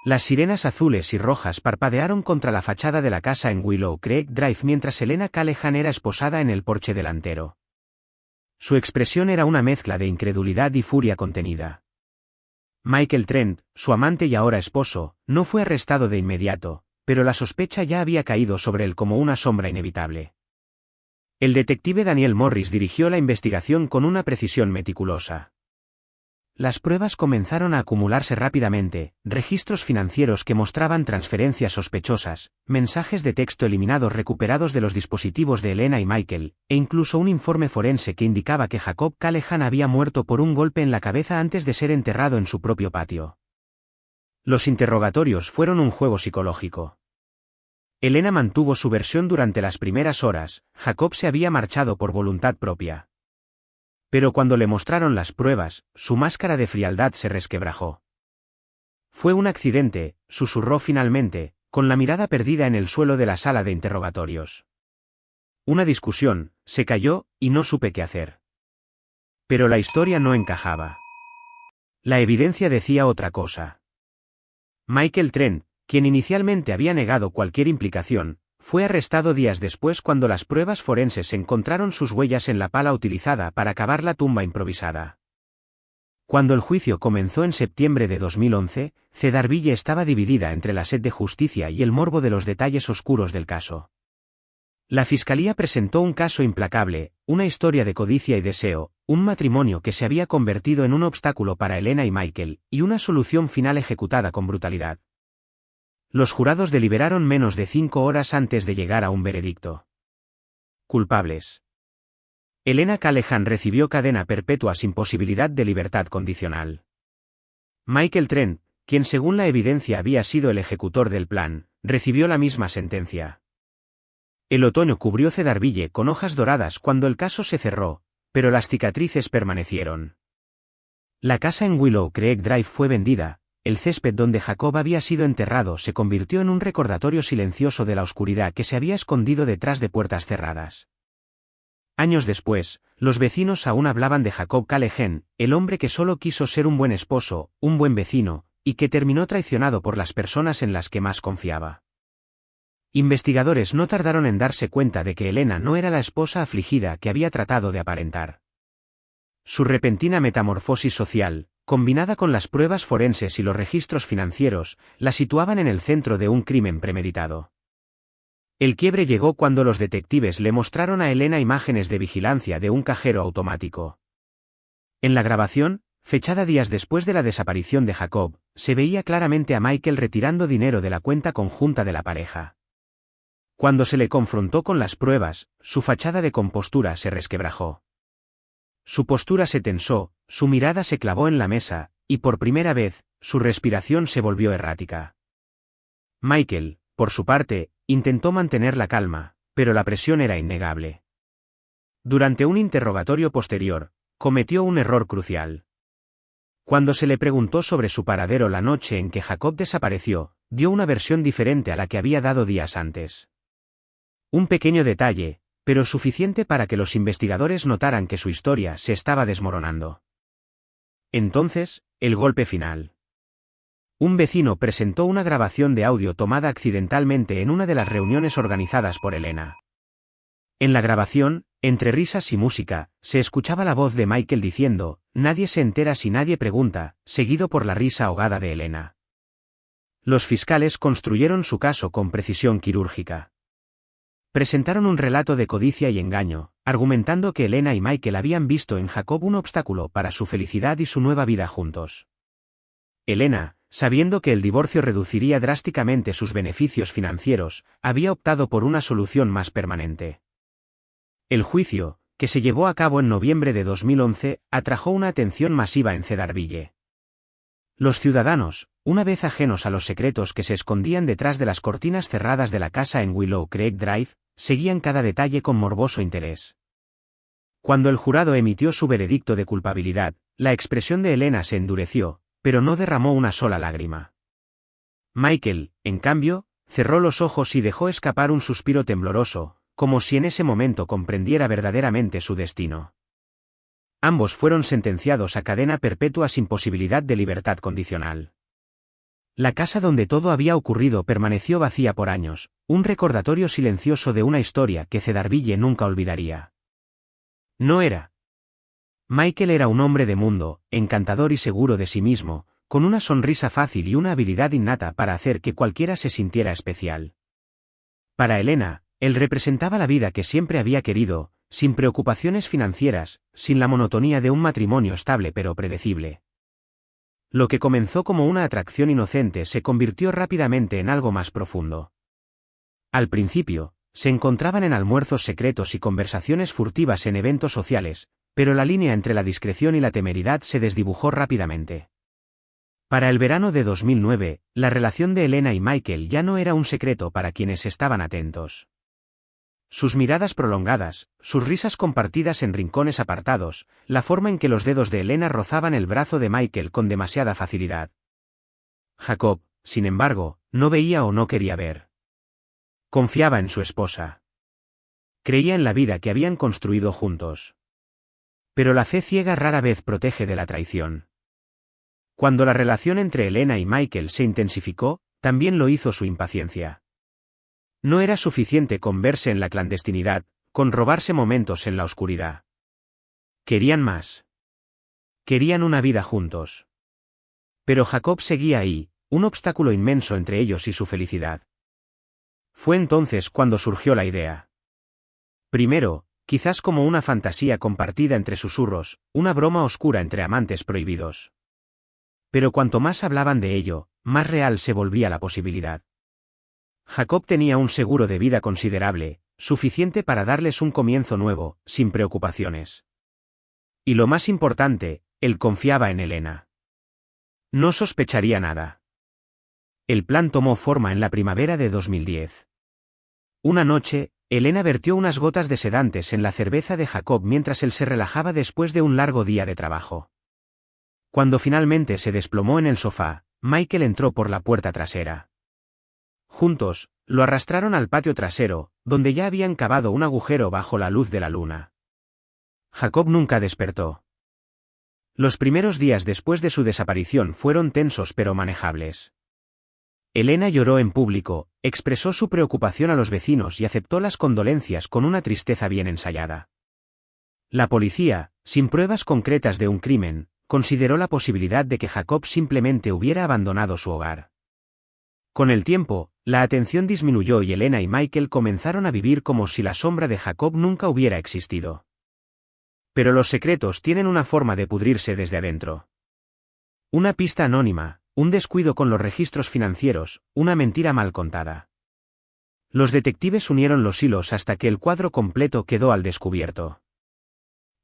Las sirenas azules y rojas parpadearon contra la fachada de la casa en Willow Creek Drive mientras Elena Callahan era esposada en el porche delantero. Su expresión era una mezcla de incredulidad y furia contenida. Michael Trent, su amante y ahora esposo, no fue arrestado de inmediato, pero la sospecha ya había caído sobre él como una sombra inevitable. El detective Daniel Morris dirigió la investigación con una precisión meticulosa. Las pruebas comenzaron a acumularse rápidamente, registros financieros que mostraban transferencias sospechosas, mensajes de texto eliminados recuperados de los dispositivos de Elena y Michael, e incluso un informe forense que indicaba que Jacob Callahan había muerto por un golpe en la cabeza antes de ser enterrado en su propio patio. Los interrogatorios fueron un juego psicológico. Elena mantuvo su versión durante las primeras horas, Jacob se había marchado por voluntad propia. Pero cuando le mostraron las pruebas, su máscara de frialdad se resquebrajó. Fue un accidente, susurró finalmente, con la mirada perdida en el suelo de la sala de interrogatorios. Una discusión, se cayó, y no supe qué hacer. Pero la historia no encajaba. La evidencia decía otra cosa. Michael Trent, quien inicialmente había negado cualquier implicación, fue arrestado días después cuando las pruebas forenses encontraron sus huellas en la pala utilizada para cavar la tumba improvisada. Cuando el juicio comenzó en septiembre de 2011, Cedarville estaba dividida entre la sed de justicia y el morbo de los detalles oscuros del caso. La fiscalía presentó un caso implacable, una historia de codicia y deseo, un matrimonio que se había convertido en un obstáculo para Elena y Michael, y una solución final ejecutada con brutalidad. Los jurados deliberaron menos de 5 horas antes de llegar a un veredicto. Culpables. Elena Callahan recibió cadena perpetua sin posibilidad de libertad condicional. Michael Trent, quien según la evidencia había sido el ejecutor del plan, recibió la misma sentencia. El otoño cubrió Cedarville con hojas doradas cuando el caso se cerró, pero las cicatrices permanecieron. La casa en Willow Creek Drive fue vendida. El césped donde Jacob había sido enterrado se convirtió en un recordatorio silencioso de la oscuridad que se había escondido detrás de puertas cerradas. Años después, los vecinos aún hablaban de Jacob Callahan, el hombre que solo quiso ser un buen esposo, un buen vecino, y que terminó traicionado por las personas en las que más confiaba. Investigadores no tardaron en darse cuenta de que Elena no era la esposa afligida que había tratado de aparentar. Su repentina metamorfosis social, combinada con las pruebas forenses y los registros financieros, la situaban en el centro de un crimen premeditado. El quiebre llegó cuando los detectives le mostraron a Elena imágenes de vigilancia de un cajero automático. En la grabación, fechada días después de la desaparición de Jacob, se veía claramente a Michael retirando dinero de la cuenta conjunta de la pareja. Cuando se le confrontó con las pruebas, su fachada de compostura se resquebrajó. Su postura se tensó, su mirada se clavó en la mesa, y por primera vez, su respiración se volvió errática. Michael, por su parte, intentó mantener la calma, pero la presión era innegable. Durante un interrogatorio posterior, cometió un error crucial. Cuando se le preguntó sobre su paradero la noche en que Jacob desapareció, dio una versión diferente a la que había dado días antes. Un pequeño detalle, pero suficiente para que los investigadores notaran que su historia se estaba desmoronando. Entonces, el golpe final. Un vecino presentó una grabación de audio tomada accidentalmente en una de las reuniones organizadas por Elena. En la grabación, entre risas y música, se escuchaba la voz de Michael diciendo, "Nadie se entera si nadie pregunta", seguido por la risa ahogada de Elena. Los fiscales construyeron su caso con precisión quirúrgica. Presentaron un relato de codicia y engaño, argumentando que Elena y Michael habían visto en Jacob un obstáculo para su felicidad y su nueva vida juntos. Elena, sabiendo que el divorcio reduciría drásticamente sus beneficios financieros, había optado por una solución más permanente. El juicio, que se llevó a cabo en noviembre de 2011, atrajo una atención masiva en Cedarville. Los ciudadanos, una vez ajenos a los secretos que se escondían detrás de las cortinas cerradas de la casa en Willow Creek Drive, seguían cada detalle con morboso interés. Cuando el jurado emitió su veredicto de culpabilidad, la expresión de Elena se endureció, pero no derramó una sola lágrima. Michael, en cambio, cerró los ojos y dejó escapar un suspiro tembloroso, como si en ese momento comprendiera verdaderamente su destino. Ambos fueron sentenciados a cadena perpetua sin posibilidad de libertad condicional. La casa donde todo había ocurrido permaneció vacía por años, un recordatorio silencioso de una historia que Cedarville nunca olvidaría. No era. Michael era un hombre de mundo, encantador y seguro de sí mismo, con una sonrisa fácil y una habilidad innata para hacer que cualquiera se sintiera especial. Para Elena, él representaba la vida que siempre había querido, sin preocupaciones financieras, sin la monotonía de un matrimonio estable pero predecible. Lo que comenzó como una atracción inocente se convirtió rápidamente en algo más profundo. Al principio, se encontraban en almuerzos secretos y conversaciones furtivas en eventos sociales, pero la línea entre la discreción y la temeridad se desdibujó rápidamente. Para el verano de 2009, la relación de Elena y Michael ya no era un secreto para quienes estaban atentos. Sus miradas prolongadas, sus risas compartidas en rincones apartados, la forma en que los dedos de Elena rozaban el brazo de Michael con demasiada facilidad. Jacob, sin embargo, no veía o no quería ver. Confiaba en su esposa. Creía en la vida que habían construido juntos. Pero la fe ciega rara vez protege de la traición. Cuando la relación entre Elena y Michael se intensificó, también lo hizo su impaciencia. No era suficiente con verse en la clandestinidad, con robarse momentos en la oscuridad. Querían más. Querían una vida juntos. Pero Jacob seguía ahí, un obstáculo inmenso entre ellos y su felicidad. Fue entonces cuando surgió la idea. Primero, quizás como una fantasía compartida entre susurros, una broma oscura entre amantes prohibidos. Pero cuanto más hablaban de ello, más real se volvía la posibilidad. Jacob tenía un seguro de vida considerable, suficiente para darles un comienzo nuevo, sin preocupaciones. Y lo más importante, él confiaba en Elena. No sospecharía nada. El plan tomó forma en la primavera de 2010. Una noche, Elena vertió unas gotas de sedantes en la cerveza de Jacob mientras él se relajaba después de un largo día de trabajo. Cuando finalmente se desplomó en el sofá, Michael entró por la puerta trasera. Juntos, lo arrastraron al patio trasero, donde ya habían cavado un agujero bajo la luz de la luna. Jacob nunca despertó. Los primeros días después de su desaparición fueron tensos pero manejables. Elena lloró en público, expresó su preocupación a los vecinos y aceptó las condolencias con una tristeza bien ensayada. La policía, sin pruebas concretas de un crimen, consideró la posibilidad de que Jacob simplemente hubiera abandonado su hogar. Con el tiempo, la atención disminuyó y Elena y Michael comenzaron a vivir como si la sombra de Jacob nunca hubiera existido. Pero los secretos tienen una forma de pudrirse desde adentro. Una pista anónima, un descuido con los registros financieros, una mentira mal contada. Los detectives unieron los hilos hasta que el cuadro completo quedó al descubierto.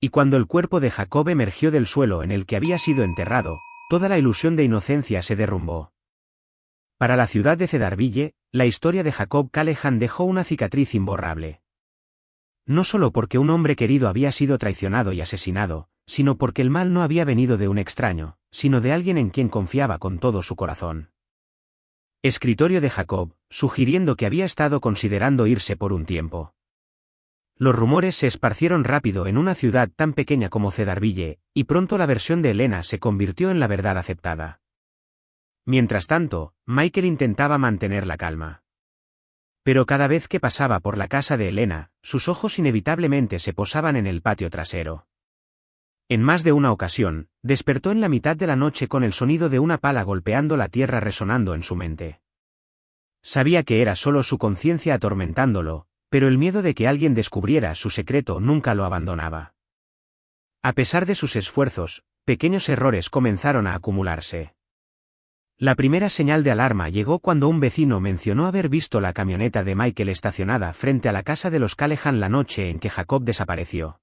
Y cuando el cuerpo de Jacob emergió del suelo en el que había sido enterrado, toda la ilusión de inocencia se derrumbó. Para la ciudad de Cedarville, la historia de Jacob Callahan dejó una cicatriz imborrable. No solo porque un hombre querido había sido traicionado y asesinado, sino porque el mal no había venido de un extraño, sino de alguien en quien confiaba con todo su corazón. Escritorio de Jacob, sugiriendo que había estado considerando irse por un tiempo. Los rumores se esparcieron rápido en una ciudad tan pequeña como Cedarville, y pronto la versión de Elena se convirtió en la verdad aceptada. Mientras tanto, Michael intentaba mantener la calma. Pero cada vez que pasaba por la casa de Elena, sus ojos inevitablemente se posaban en el patio trasero. En más de una ocasión, despertó en la mitad de la noche con el sonido de una pala golpeando la tierra resonando en su mente. Sabía que era solo su conciencia atormentándolo, pero el miedo de que alguien descubriera su secreto nunca lo abandonaba. A pesar de sus esfuerzos, pequeños errores comenzaron a acumularse. La primera señal de alarma llegó cuando un vecino mencionó haber visto la camioneta de Michael estacionada frente a la casa de los Callahan la noche en que Jacob desapareció.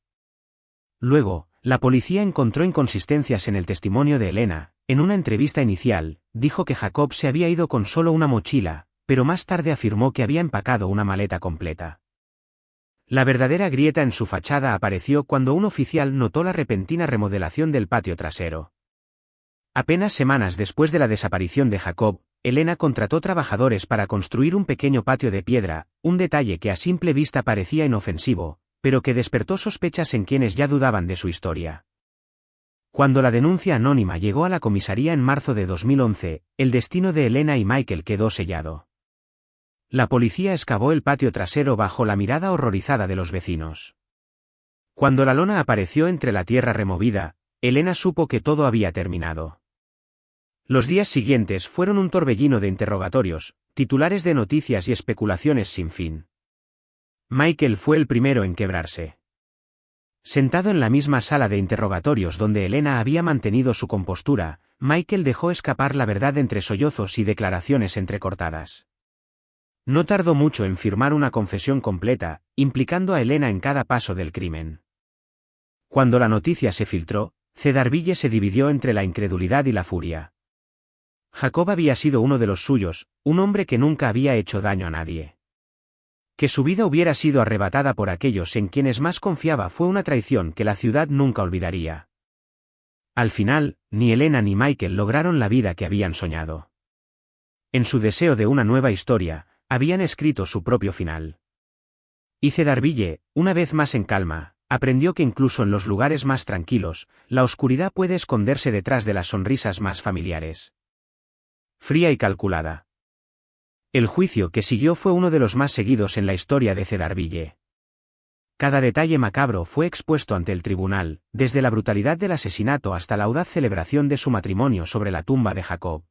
Luego, la policía encontró inconsistencias en el testimonio de Elena. En una entrevista inicial, dijo que Jacob se había ido con solo una mochila, pero más tarde afirmó que había empacado una maleta completa. La verdadera grieta en su fachada apareció cuando un oficial notó la repentina remodelación del patio trasero. Apenas semanas después de la desaparición de Jacob, Elena contrató trabajadores para construir un pequeño patio de piedra, un detalle que a simple vista parecía inofensivo, pero que despertó sospechas en quienes ya dudaban de su historia. Cuando la denuncia anónima llegó a la comisaría en marzo de 2011, el destino de Elena y Michael quedó sellado. La policía excavó el patio trasero bajo la mirada horrorizada de los vecinos. Cuando la lona apareció entre la tierra removida, Elena supo que todo había terminado. Los días siguientes fueron un torbellino de interrogatorios, titulares de noticias y especulaciones sin fin. Michael fue el primero en quebrarse. Sentado en la misma sala de interrogatorios donde Elena había mantenido su compostura, Michael dejó escapar la verdad entre sollozos y declaraciones entrecortadas. No tardó mucho en firmar una confesión completa, implicando a Elena en cada paso del crimen. Cuando la noticia se filtró, Cedarville se dividió entre la incredulidad y la furia. Jacob había sido uno de los suyos, un hombre que nunca había hecho daño a nadie. Que su vida hubiera sido arrebatada por aquellos en quienes más confiaba fue una traición que la ciudad nunca olvidaría. Al final, ni Elena ni Michael lograron la vida que habían soñado. En su deseo de una nueva historia, habían escrito su propio final. Y Cedarville, una vez más en calma, aprendió que incluso en los lugares más tranquilos, la oscuridad puede esconderse detrás de las sonrisas más familiares. Fría y calculada. El juicio que siguió fue uno de los más seguidos en la historia de Cedarville. Cada detalle macabro fue expuesto ante el tribunal, desde la brutalidad del asesinato hasta la audaz celebración de su matrimonio sobre la tumba de Jacob.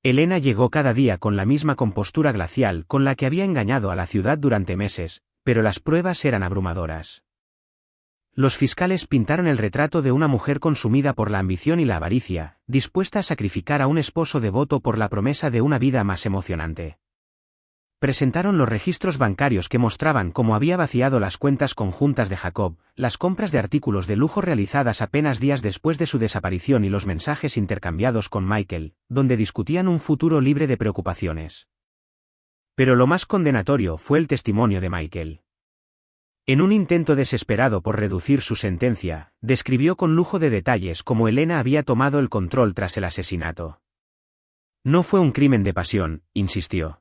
Elena llegó cada día con la misma compostura glacial con la que había engañado a la ciudad durante meses, pero las pruebas eran abrumadoras. Los fiscales pintaron el retrato de una mujer consumida por la ambición y la avaricia, dispuesta a sacrificar a un esposo devoto por la promesa de una vida más emocionante. Presentaron los registros bancarios que mostraban cómo había vaciado las cuentas conjuntas de Jacob, las compras de artículos de lujo realizadas apenas días después de su desaparición y los mensajes intercambiados con Michael, donde discutían un futuro libre de preocupaciones. Pero lo más condenatorio fue el testimonio de Michael. En un intento desesperado por reducir su sentencia, describió con lujo de detalles cómo Elena había tomado el control tras el asesinato. No fue un crimen de pasión, insistió.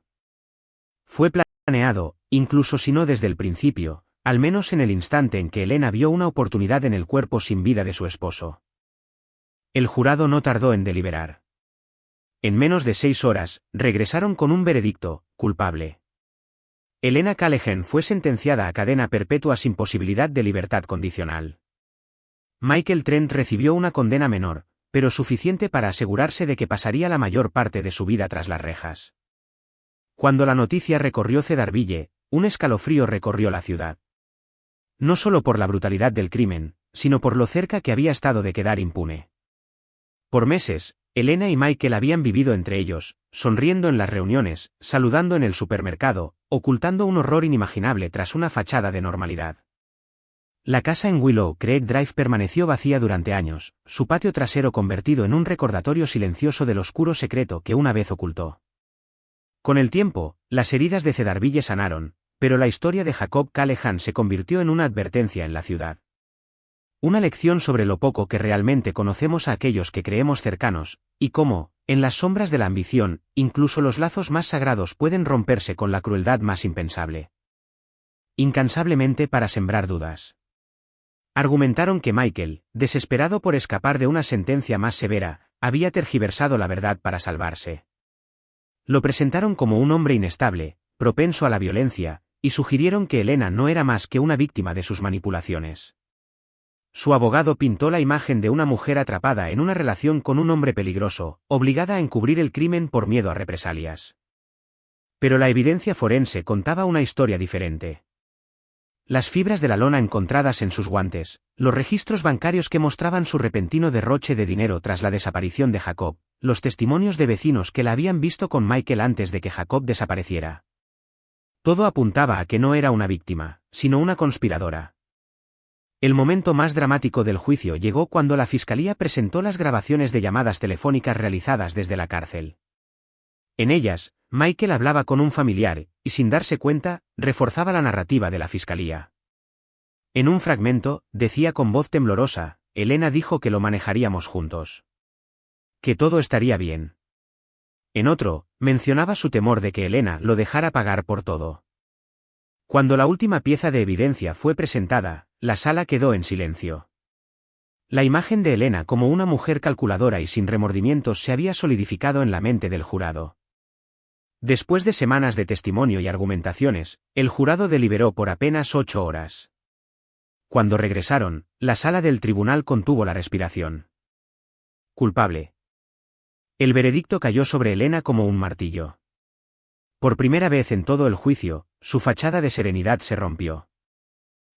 Fue planeado, incluso si no desde el principio, al menos en el instante en que Elena vio una oportunidad en el cuerpo sin vida de su esposo. El jurado no tardó en deliberar. En menos de 6 horas, regresaron con un veredicto: culpable. Elena Callahan fue sentenciada a cadena perpetua sin posibilidad de libertad condicional. Michael Trent recibió una condena menor, pero suficiente para asegurarse de que pasaría la mayor parte de su vida tras las rejas. Cuando la noticia recorrió Cedarville, un escalofrío recorrió la ciudad. No solo por la brutalidad del crimen, sino por lo cerca que había estado de quedar impune. Por meses, Elena y Michael habían vivido entre ellos, sonriendo en las reuniones, saludando en el supermercado, ocultando un horror inimaginable tras una fachada de normalidad. La casa en Willow Creek Drive permaneció vacía durante años, su patio trasero convertido en un recordatorio silencioso del oscuro secreto que una vez ocultó. Con el tiempo, las heridas de Cedarville sanaron, pero la historia de Jacob Callahan se convirtió en una advertencia en la ciudad. Una lección sobre lo poco que realmente conocemos a aquellos que creemos cercanos, y cómo, en las sombras de la ambición, incluso los lazos más sagrados pueden romperse con la crueldad más impensable. Incansablemente para sembrar dudas. Argumentaron que Michael, desesperado por escapar de una sentencia más severa, había tergiversado la verdad para salvarse. Lo presentaron como un hombre inestable, propenso a la violencia, y sugirieron que Elena no era más que una víctima de sus manipulaciones. Su abogado pintó la imagen de una mujer atrapada en una relación con un hombre peligroso, obligada a encubrir el crimen por miedo a represalias. Pero la evidencia forense contaba una historia diferente. Las fibras de la lona encontradas en sus guantes, los registros bancarios que mostraban su repentino derroche de dinero tras la desaparición de Jacob, los testimonios de vecinos que la habían visto con Michael antes de que Jacob desapareciera. Todo apuntaba a que no era una víctima, sino una conspiradora. El momento más dramático del juicio llegó cuando la fiscalía presentó las grabaciones de llamadas telefónicas realizadas desde la cárcel. En ellas, Michael hablaba con un familiar, y sin darse cuenta, reforzaba la narrativa de la fiscalía. En un fragmento, decía con voz temblorosa: Elena dijo que lo manejaríamos juntos. Que todo estaría bien. En otro, mencionaba su temor de que Elena lo dejara pagar por todo. Cuando la última pieza de evidencia fue presentada, la sala quedó en silencio. La imagen de Elena como una mujer calculadora y sin remordimientos se había solidificado en la mente del jurado. Después de semanas de testimonio y argumentaciones, el jurado deliberó por apenas 8 horas. Cuando regresaron, la sala del tribunal contuvo la respiración. Culpable. El veredicto cayó sobre Elena como un martillo. Por primera vez en todo el juicio, su fachada de serenidad se rompió.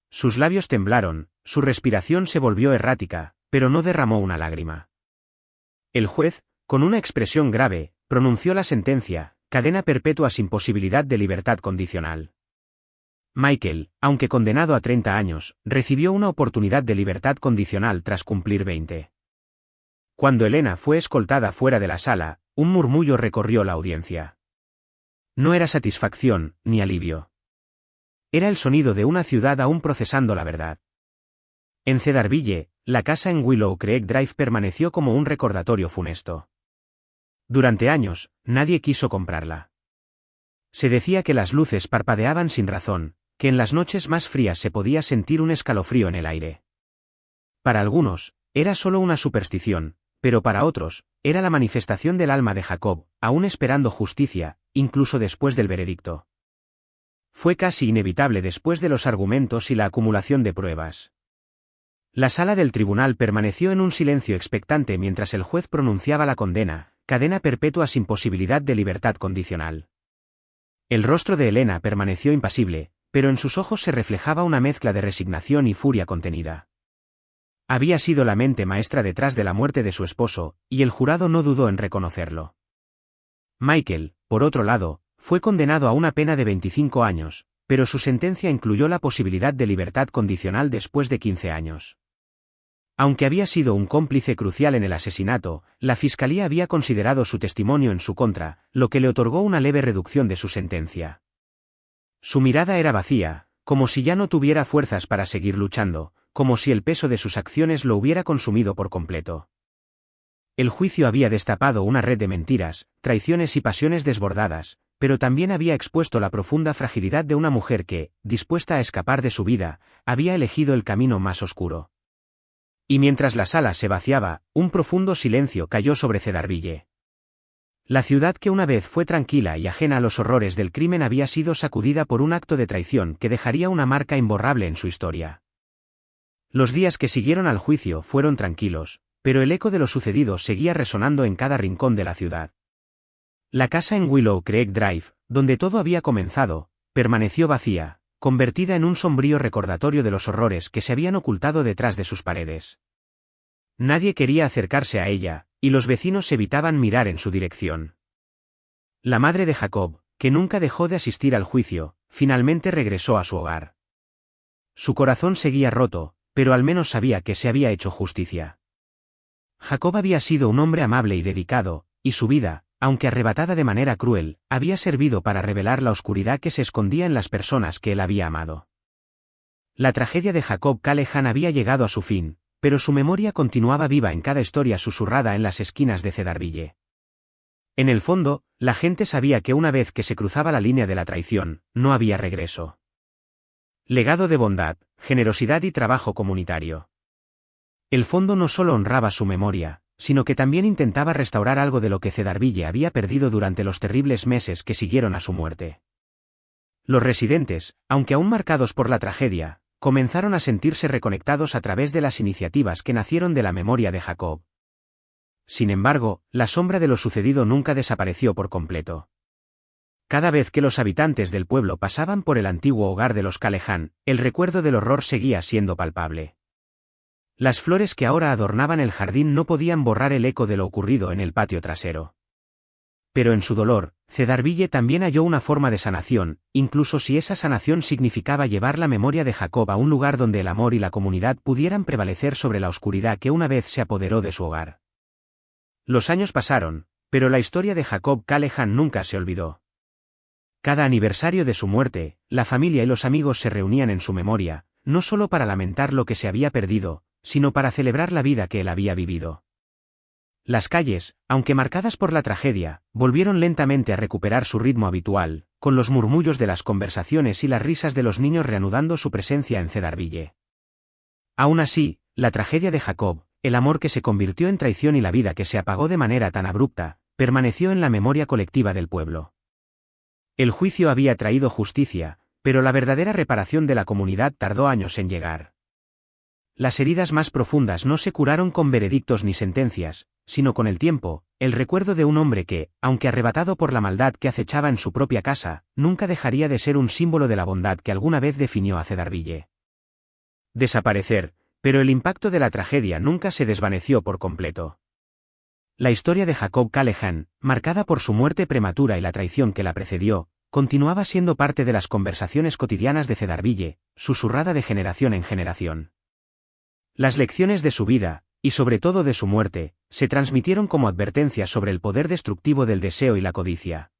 Sus labios temblaron, su respiración se volvió errática, pero no derramó una lágrima. El juez, con una expresión grave, pronunció la sentencia: cadena perpetua sin posibilidad de libertad condicional. Michael, aunque condenado a 30 años, recibió una oportunidad de libertad condicional tras cumplir 20. Cuando Elena fue escoltada fuera de la sala, un murmullo recorrió la audiencia. No era satisfacción, ni alivio. Era el sonido de una ciudad aún procesando la verdad. En Cedarville, la casa en Willow Creek Drive permaneció como un recordatorio funesto. Durante años, nadie quiso comprarla. Se decía que las luces parpadeaban sin razón, que en las noches más frías se podía sentir un escalofrío en el aire. Para algunos, era solo una superstición, pero para otros, era la manifestación del alma de Jacob, aún esperando justicia, incluso después del veredicto. Fue casi inevitable después de los argumentos y la acumulación de pruebas. La sala del tribunal permaneció en un silencio expectante mientras el juez pronunciaba la condena: cadena perpetua sin posibilidad de libertad condicional. El rostro de Elena permaneció impasible, pero en sus ojos se reflejaba una mezcla de resignación y furia contenida. Había sido la mente maestra detrás de la muerte de su esposo, y el jurado no dudó en reconocerlo. Michael, por otro lado, fue condenado a una pena de 25 años, pero su sentencia incluyó la posibilidad de libertad condicional después de 15 años. Aunque había sido un cómplice crucial en el asesinato, la fiscalía había considerado su testimonio en su contra, lo que le otorgó una leve reducción de su sentencia. Su mirada era vacía, como si ya no tuviera fuerzas para seguir luchando, como si el peso de sus acciones lo hubiera consumido por completo. El juicio había destapado una red de mentiras, traiciones y pasiones desbordadas, pero también había expuesto la profunda fragilidad de una mujer que, dispuesta a escapar de su vida, había elegido el camino más oscuro. Y mientras la sala se vaciaba, un profundo silencio cayó sobre Cedarville. La ciudad que una vez fue tranquila y ajena a los horrores del crimen había sido sacudida por un acto de traición que dejaría una marca imborrable en su historia. Los días que siguieron al juicio fueron tranquilos, pero el eco de lo sucedido seguía resonando en cada rincón de la ciudad. La casa en Willow Creek Drive, donde todo había comenzado, permaneció vacía, convertida en un sombrío recordatorio de los horrores que se habían ocultado detrás de sus paredes. Nadie quería acercarse a ella, y los vecinos evitaban mirar en su dirección. La madre de Jacob, que nunca dejó de asistir al juicio, finalmente regresó a su hogar. Su corazón seguía roto, pero al menos sabía que se había hecho justicia. Jacob había sido un hombre amable y dedicado, y su vida, aunque arrebatada de manera cruel, había servido para revelar la oscuridad que se escondía en las personas que él había amado. La tragedia de Jacob Callahan había llegado a su fin, pero su memoria continuaba viva en cada historia susurrada en las esquinas de Cedarville. En el fondo, la gente sabía que una vez que se cruzaba la línea de la traición, no había regreso. Legado de bondad, generosidad y trabajo comunitario. El fondo no solo honraba su memoria, sino que también intentaba restaurar algo de lo que Cedarville había perdido durante los terribles meses que siguieron a su muerte. Los residentes, aunque aún marcados por la tragedia, comenzaron a sentirse reconectados a través de las iniciativas que nacieron de la memoria de Jacob. Sin embargo, la sombra de lo sucedido nunca desapareció por completo. Cada vez que los habitantes del pueblo pasaban por el antiguo hogar de los Callahan, el recuerdo del horror seguía siendo palpable. Las flores que ahora adornaban el jardín no podían borrar el eco de lo ocurrido en el patio trasero. Pero en su dolor, Cedarville también halló una forma de sanación, incluso si esa sanación significaba llevar la memoria de Jacob a un lugar donde el amor y la comunidad pudieran prevalecer sobre la oscuridad que una vez se apoderó de su hogar. Los años pasaron, pero la historia de Jacob Callahan nunca se olvidó. Cada aniversario de su muerte, la familia y los amigos se reunían en su memoria, no solo para lamentar lo que se había perdido, sino para celebrar la vida que él había vivido. Las calles, aunque marcadas por la tragedia, volvieron lentamente a recuperar su ritmo habitual, con los murmullos de las conversaciones y las risas de los niños reanudando su presencia en Cedarville. Aún así, la tragedia de Jacob, el amor que se convirtió en traición y la vida que se apagó de manera tan abrupta, permaneció en la memoria colectiva del pueblo. El juicio había traído justicia, pero la verdadera reparación de la comunidad tardó años en llegar. Las heridas más profundas no se curaron con veredictos ni sentencias, sino con el tiempo, el recuerdo de un hombre que, aunque arrebatado por la maldad que acechaba en su propia casa, nunca dejaría de ser un símbolo de la bondad que alguna vez definió a Cedarville. Desaparecer, pero el impacto de la tragedia nunca se desvaneció por completo. La historia de Jacob Callahan, marcada por su muerte prematura y la traición que la precedió, continuaba siendo parte de las conversaciones cotidianas de Cedarville, susurrada de generación en generación. Las lecciones de su vida, y sobre todo de su muerte, se transmitieron como advertencias sobre el poder destructivo del deseo y la codicia.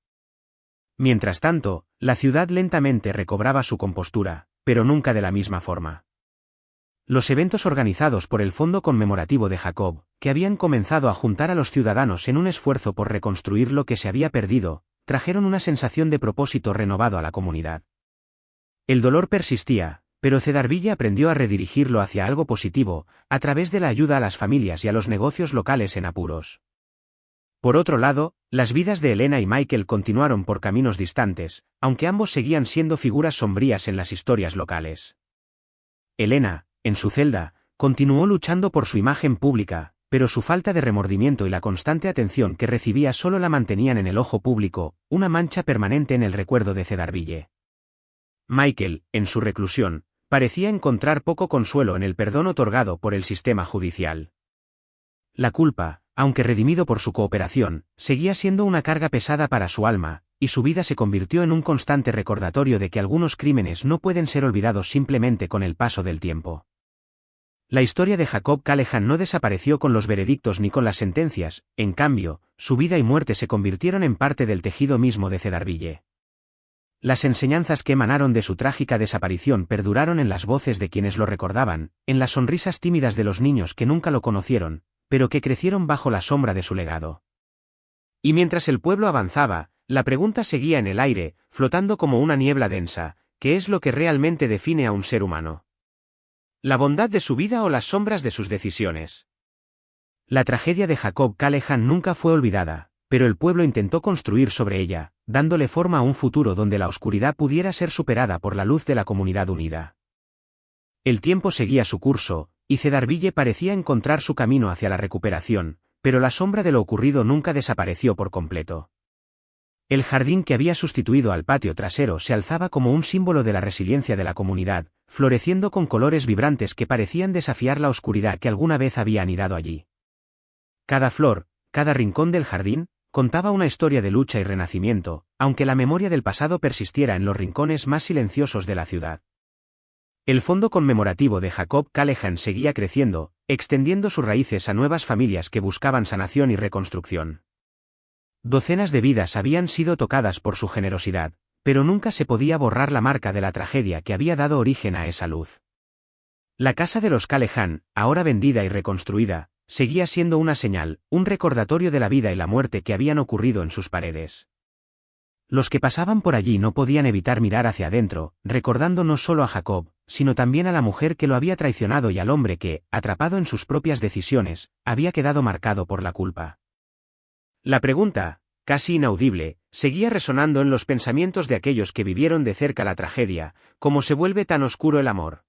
Mientras tanto, la ciudad lentamente recobraba su compostura, pero nunca de la misma forma. Los eventos organizados por el Fondo Conmemorativo de Jacob, que habían comenzado a juntar a los ciudadanos en un esfuerzo por reconstruir lo que se había perdido, trajeron una sensación de propósito renovado a la comunidad. El dolor persistía, pero Cedarville aprendió a redirigirlo hacia algo positivo, a través de la ayuda a las familias y a los negocios locales en apuros. Por otro lado, las vidas de Elena y Michael continuaron por caminos distantes, aunque ambos seguían siendo figuras sombrías en las historias locales. Elena, en su celda, continuó luchando por su imagen pública, pero su falta de remordimiento y la constante atención que recibía solo la mantenían en el ojo público, una mancha permanente en el recuerdo de Cedarville. Michael, en su reclusión, parecía encontrar poco consuelo en el perdón otorgado por el sistema judicial. La culpa, aunque redimido por su cooperación, seguía siendo una carga pesada para su alma, y su vida se convirtió en un constante recordatorio de que algunos crímenes no pueden ser olvidados simplemente con el paso del tiempo. La historia de Jacob Callahan no desapareció con los veredictos ni con las sentencias, en cambio, su vida y muerte se convirtieron en parte del tejido mismo de Cedarville. Las enseñanzas que emanaron de su trágica desaparición perduraron en las voces de quienes lo recordaban, en las sonrisas tímidas de los niños que nunca lo conocieron, pero que crecieron bajo la sombra de su legado. Y mientras el pueblo avanzaba, la pregunta seguía en el aire, flotando como una niebla densa: ¿qué es lo que realmente define a un ser humano? ¿La bondad de su vida o las sombras de sus decisiones? La tragedia de Jacob Callahan nunca fue olvidada, pero el pueblo intentó construir sobre ella, dándole forma a un futuro donde la oscuridad pudiera ser superada por la luz de la comunidad unida. El tiempo seguía su curso, y Cedarville parecía encontrar su camino hacia la recuperación, pero la sombra de lo ocurrido nunca desapareció por completo. El jardín que había sustituido al patio trasero se alzaba como un símbolo de la resiliencia de la comunidad, floreciendo con colores vibrantes que parecían desafiar la oscuridad que alguna vez había anidado allí. Cada flor, cada rincón del jardín, contaba una historia de lucha y renacimiento, aunque la memoria del pasado persistiera en los rincones más silenciosos de la ciudad. El fondo conmemorativo de Jacob Callahan seguía creciendo, extendiendo sus raíces a nuevas familias que buscaban sanación y reconstrucción. Docenas de vidas habían sido tocadas por su generosidad, pero nunca se podía borrar la marca de la tragedia que había dado origen a esa luz. La casa de los Callahan, ahora vendida y reconstruida, seguía siendo una señal, un recordatorio de la vida y la muerte que habían ocurrido en sus paredes. Los que pasaban por allí no podían evitar mirar hacia adentro, recordando no solo a Jacob, sino también a la mujer que lo había traicionado y al hombre que, atrapado en sus propias decisiones, había quedado marcado por la culpa. La pregunta, casi inaudible, seguía resonando en los pensamientos de aquellos que vivieron de cerca la tragedia: ¿cómo se vuelve tan oscuro el amor?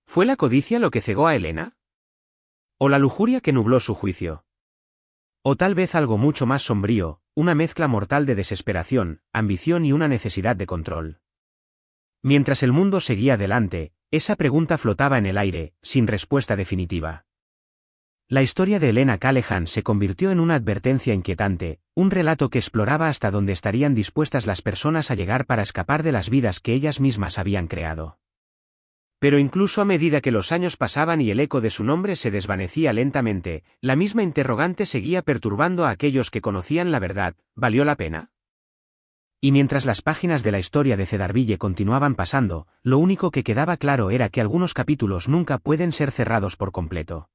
¿Fue la codicia lo que cegó a Elena? ¿O la lujuria que nubló su juicio? O tal vez algo mucho más sombrío, una mezcla mortal de desesperación, ambición y una necesidad de control. Mientras el mundo seguía adelante, esa pregunta flotaba en el aire, sin respuesta definitiva. La historia de Elena Callahan se convirtió en una advertencia inquietante, un relato que exploraba hasta dónde estarían dispuestas las personas a llegar para escapar de las vidas que ellas mismas habían creado. Pero incluso a medida que los años pasaban y el eco de su nombre se desvanecía lentamente, la misma interrogante seguía perturbando a aquellos que conocían la verdad: ¿valió la pena? Y mientras las páginas de la historia de Cedarville continuaban pasando, lo único que quedaba claro era que algunos capítulos nunca pueden ser cerrados por completo.